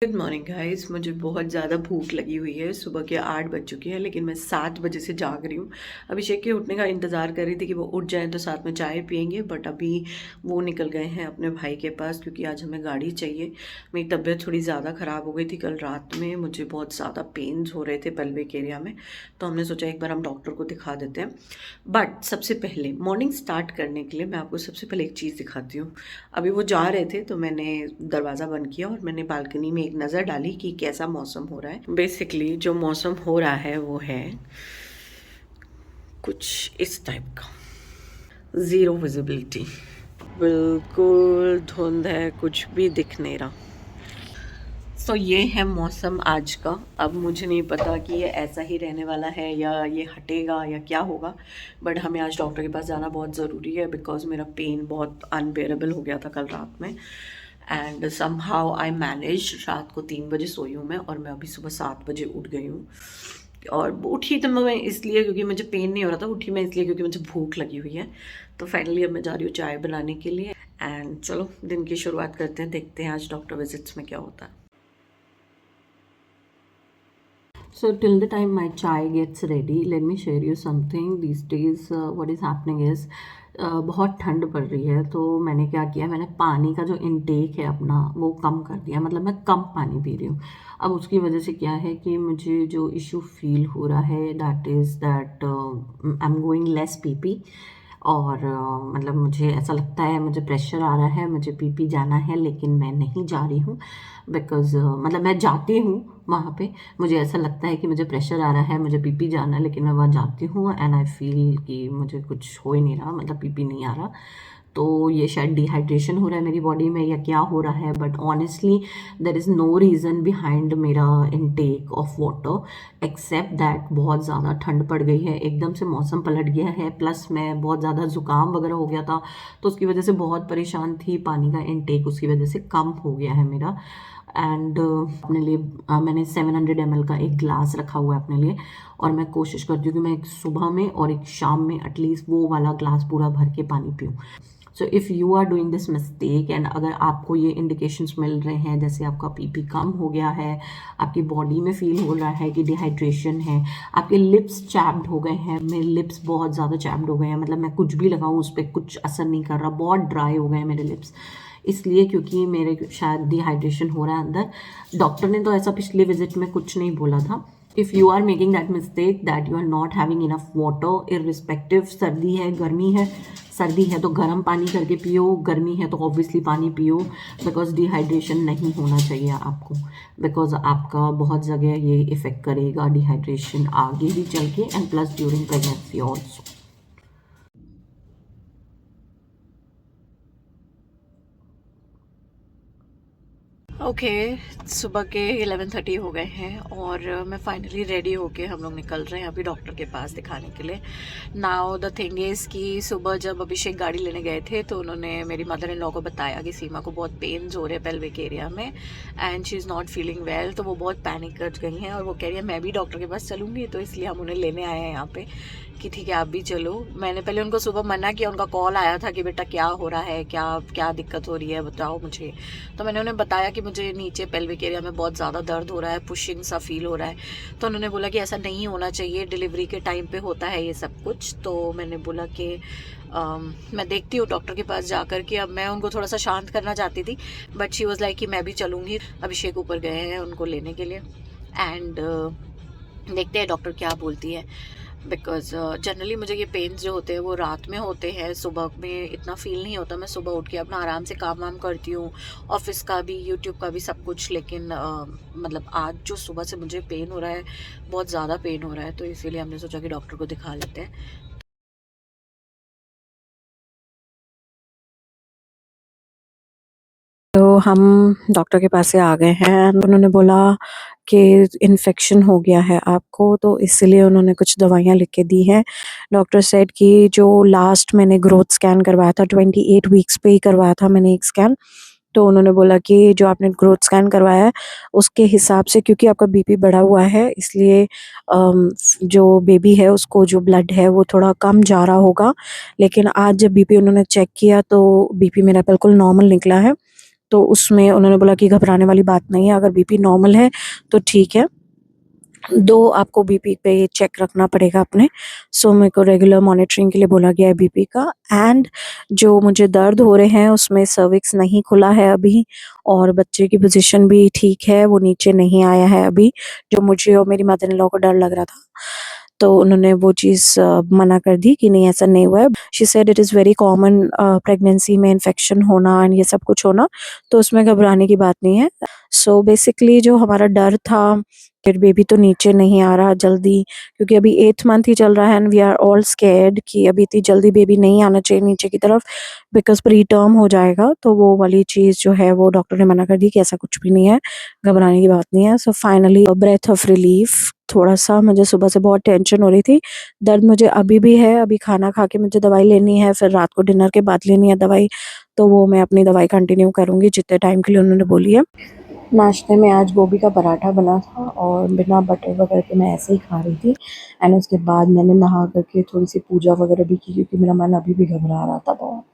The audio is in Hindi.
Good morning guys. मुझे बहुत ज़्यादा भूख लगी हुई है। सुबह के 8 बज चुके हैं लेकिन मैं 7 बजे से जाग रही हूँ। अभिषेक के उठने का इंतज़ार कर रही थी कि वो उठ जाएं तो साथ में चाय पियेंगे, बट अभी वो निकल गए हैं अपने भाई के पास क्योंकि आज हमें गाड़ी चाहिए। मेरी तबीयत थोड़ी ज़्यादा ख़राब हो गई थी कल रात में, मुझे बहुत ज़्यादा पेन्स हो रहे थे पेल्विक एरिया में, तो हमने सोचा एक बार हम डॉक्टर को दिखा देते हैं। बट सबसे पहले मॉर्निंग स्टार्ट करने के लिए मैं आपको सबसे पहले एक चीज़ दिखाती हूँ। अभी वो जा रहे थे तो मैंने दरवाज़ा बंद किया और मैंने बालकनी में एक नज़र डाली कि कैसा मौसम हो रहा है। बेसिकली जो मौसम हो रहा है वो है कुछ इस टाइप का, ज़ीरो विजिबिलिटी, बिल्कुल धुंध है, कुछ भी दिख नहीं रहा। तो ये है मौसम आज का। अब मुझे नहीं पता कि ये ऐसा ही रहने वाला है या ये हटेगा या क्या होगा, बट हमें आज डॉक्टर के पास जाना बहुत ज़रूरी है बिकॉज मेरा पेन बहुत अनबेरेबल हो गया था कल रात में। And somehow I manage, रात को 3 बजे सोई हूँ मैं और मैं अभी सुबह 7 बजे उठ गई हूँ। और उठी तो मैं इसलिए क्योंकि मुझे पेन नहीं हो रहा था, उठी मैं इसलिए क्योंकि मुझे भूख लगी हुई है। तो फाइनली अब मैं जा रही हूँ चाय बनाने के लिए। एंड चलो दिन की शुरुआत करते हैं, देखते हैं आज डॉक्टर विजिट्स में क्या होता है। So till the time my chai gets ready, let me share you something. These days, what is happening is बहुत ठंड पड़ रही है, तो मैंने क्या किया, मैंने पानी का जो इनटेक है अपना वो कम कर दिया, मतलब मैं कम पानी पी रही हूँ। अब उसकी वजह से क्या है कि मुझे जो इशू फील हो रहा है that is that I am going less PP. और मतलब मुझे ऐसा लगता है, मुझे प्रेशर आ रहा है, मुझे पीपी जाना है लेकिन मैं नहीं जा रही हूँ बिकॉज़ मतलब मैं जाती हूँ वहाँ पे। मुझे ऐसा लगता है कि मुझे प्रेशर आ रहा है, मुझे पीपी जाना है, लेकिन मैं वहाँ जाती हूँ एंड आई फील कि मुझे कुछ हो ही नहीं रहा, मतलब पीपी नहीं आ रहा। तो ये शायद डिहाइड्रेशन हो रहा है मेरी बॉडी में या क्या हो रहा है, but honestly there is no reason behind मेरा intake of water except that बहुत ज़्यादा ठंड पड़ गई है, एकदम से मौसम पलट गया है, प्लस मैं बहुत ज़्यादा ज़ुकाम वगैरह हो गया था, तो उसकी वजह से बहुत परेशान थी। पानी का इनटेक उसकी वजह से कम हो गया है मेरा। एंड अपने लिए मैंने 700 ml का एक ग्लास रखा हुआ है अपने लिए, और मैं कोशिश करती हूँ कि मैं एक सुबह में और एक शाम में एटलीस्ट वो वाला ग्लास पूरा भर के पानी पीऊँ। So if you are doing this mistake and अगर आपको ये इंडिकेशंस मिल रहे हैं जैसे आपका पीपी कम हो गया है, आपकी बॉडी में फील हो रहा है कि डिहाइड्रेशन है, आपके लिप्स चैप्ड हो गए हैं, मेरे लिप्स बहुत ज़्यादा चैप्ड हो गए हैं, मतलब मैं कुछ भी लगाऊँ उस पर कुछ असर नहीं कर रहा, बहुत ड्राई हो गए हैं मेरे लिप्स, इसलिए क्योंकि मेरे शायद डिहाइड्रेशन हो रहा है अंदर। डॉक्टर ने तो ऐसा पिछले विजिट में कुछ नहीं बोला था। If you are making that mistake that you are not having enough water, irrespective सर्दी है गर्मी है, सर्दी है तो गर्म पानी करके पियो, गर्मी है तो ऑब्वियसली पानी पियो, बिकॉज डिहाइड्रेशन नहीं होना चाहिए आपको, बिकॉज आपका बहुत जगह ये इफ़ेक्ट करेगा डिहाइड्रेशन आगे भी चल के and plus during pregnancy also. Okay, सुबह के 11:30 हो गए हैं और मैं फाइनली रेडी होके हम लोग निकल रहे हैं अभी डॉक्टर के पास दिखाने के लिए। नाउ द थिंग इज़ कि सुबह जब अभिषेक गाड़ी लेने गए थे तो उन्होंने मेरी मदर इन लॉ को बताया कि सीमा को बहुत पेन्स हो रहे हैं पेल्विक एरिया में and she is not feeling well, तो वो बहुत पैनिक कर गई हैं और वो कह रही है मैं भी डॉक्टर के पास चलूँगी, तो इसलिए हम उन्हें लेने आए हैं यहाँ पे कि ठीक है आप भी चलो। मैंने पहले उनको सुबह मना किया, उनका कॉल आया था कि बेटा क्या हो रहा है, क्या क्या दिक्कत हो रही है बताओ मुझे, तो मैंने उन्हें बताया कि मुझे नीचे पेल्विक एरिया में बहुत ज़्यादा दर्द हो रहा है, पुशिंग सा फील हो रहा है, तो उन्होंने बोला कि ऐसा नहीं होना चाहिए, डिलीवरी के टाइम पे होता है ये सब कुछ। तो मैंने बोला कि मैं देखती हूँ डॉक्टर के पास जाकर के, अब मैं उनको थोड़ा सा शांत करना चाहती थी बट शी वॉज़ लाइक कि मैं भी चलूँगी। अभिषेक ऊपर गए हैं उनको लेने के लिए एंड देखते हैं डॉक्टर क्या बोलती है, बिकॉज जनरली मुझे ये पेन्स जो होते हैं वो रात में होते हैं, सुबह में इतना फील नहीं होता। मैं सुबह उठ के अपना आराम से काम वाम करती हूँ, ऑफिस का भी यूट्यूब का भी सब कुछ, लेकिन मतलब आज जो सुबह से मुझे पेन हो रहा है, बहुत ज़्यादा पेन हो रहा है, तो इसीलिए हमने सोचा कि डॉक्टर को दिखा लेते हैं। तो हम डॉक्टर के पास से आ गए हैं, उन्होंने बोला कि इन्फेक्शन हो गया है आपको, तो इसलिए उन्होंने कुछ दवाइयाँ लिख के दी हैं। डॉक्टर सेड कि जो लास्ट मैंने ग्रोथ स्कैन करवाया था 28 वीक्स पे ही करवाया था मैंने एक स्कैन, तो उन्होंने बोला कि जो आपने ग्रोथ स्कैन करवाया है उसके हिसाब से, क्योंकि आपका बीपी बढ़ा हुआ है इसलिए जो बेबी है उसको जो ब्लड है वो थोड़ा कम जा रहा होगा, लेकिन आज जब बीपी उन्होंने चेक किया तो बीपी मेरा बिल्कुल नॉर्मल निकला है। तो उसमें उन्होंने बोला कि घबराने वाली बात नहीं है, अगर बीपी नॉर्मल है तो ठीक है, 2 आपको बीपी पे चेक रखना पड़ेगा अपने। सो मेरे को रेगुलर मॉनिटरिंग के लिए बोला गया है बीपी का। एंड जो मुझे दर्द हो रहे हैं उसमें सर्विक्स नहीं खुला है अभी, और बच्चे की पोजीशन भी ठीक है, वो नीचे नहीं आया है अभी, जो मुझे और मेरी मदर इन लॉ को डर लग रहा था। तो उन्होंने वो चीज़ मना कर दी कि नहीं, ऐसा नहीं हुआ है। She said it is very common pregnancy में इन्फेक्शन होना एंड ये सब कुछ होना, तो उसमें घबराने की बात नहीं है। सो बेसिकली जो हमारा डर था कि बेबी तो नीचे नहीं आ रहा जल्दी, क्योंकि अभी 8th मंथ ही चल रहा है and we are all scared कि अभी इतनी जल्दी बेबी नहीं आना चाहिए नीचे की तरफ, बिकॉज़ प्री टर्म हो जाएगा। तो वो वाली चीज़ जो है वो डॉक्टर ने मना कर दी कि ऐसा कुछ भी नहीं है, घबराने की बात नहीं है। So finally breath of relief, थोड़ा-सा मुझे सुबह से बहुत टेंशन हो रही थी। दर्द मुझे अभी भी है, अभी खाना खा के मुझे दवाई लेनी है, फिर रात को डिनर के बाद लेनी है दवाई, तो वो मैं अपनी दवाई कंटिन्यू करूँगी जितने टाइम के लिए उन्होंने बोली है। नाश्ते में आज गोभी का पराठा बना था और बिना बटर वगैरह के मैं ऐसे ही खा रही थी। एंड उसके बाद मैंने नहा करके थोड़ी सी पूजा वगैरह भी की, क्योंकि मेरा मन अभी भी घबरा रहा था बहुत।